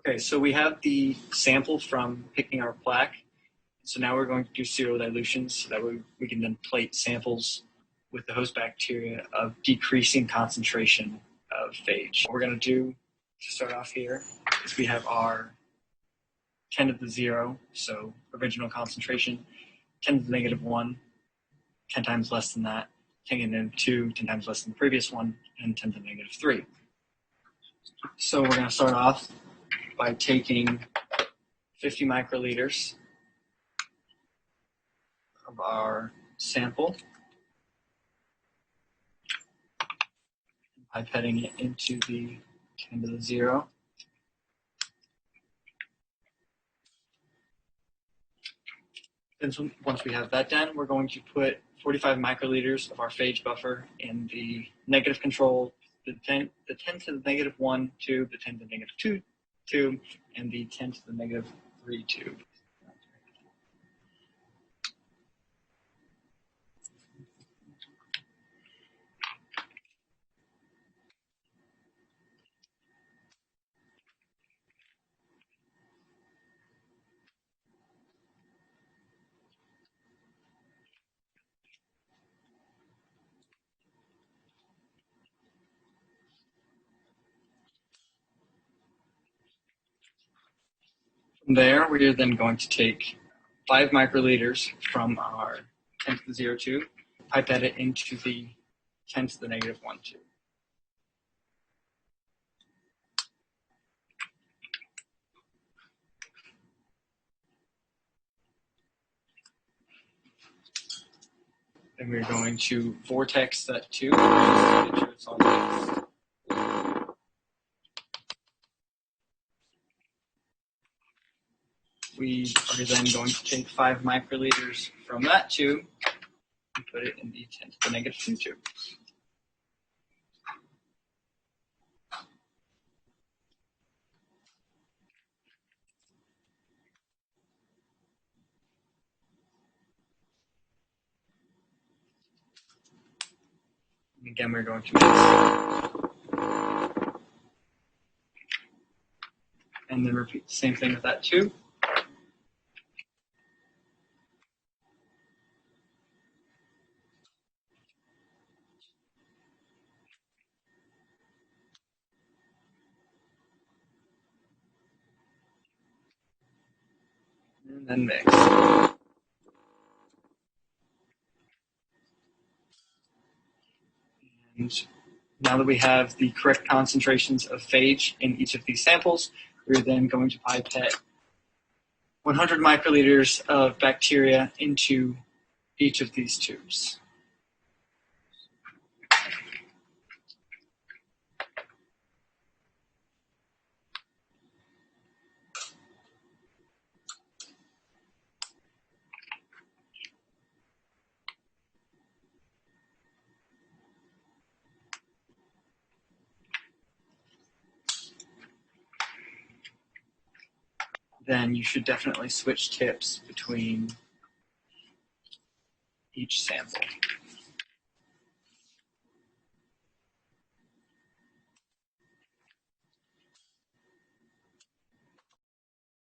Okay, so we have the sample from picking our plaque. So now we're going to do serial dilutions so that we can then plate samples with the host bacteria of decreasing concentration of phage. What we're going to do to start off here is we have our 10 to the 0, so original concentration, 10 to the negative 1, 10 times less than that, 10 to the negative 2, 10 times less than the previous one, and 10 to the negative 3. So we're going to start off by taking 50 microliters of our sample, pipetting it into the 10 to the 0. Then once we have that done, we're going to put 45 microliters of our phage buffer in the negative control, the 10 to the negative 1 tube, the 10 to the negative 2 tube, and the 10 to the negative 3 tube. From there, we are then going to take 5 microliters from our 10 to the 0 tube, pipette it into the 10 to the negative 1 tube. Then we're going to vortex that tube, make sure it's all nice. We are then going to take 5 microliters from that tube and put it in the 10 to the negative 2 tube. And again, we're going to mix. And then repeat the same thing with that tube. And then mix. And now that we have the correct concentrations of phage in each of these samples, we're then going to pipette 100 microliters of bacteria into each of these tubes. Then you should definitely switch tips between each sample.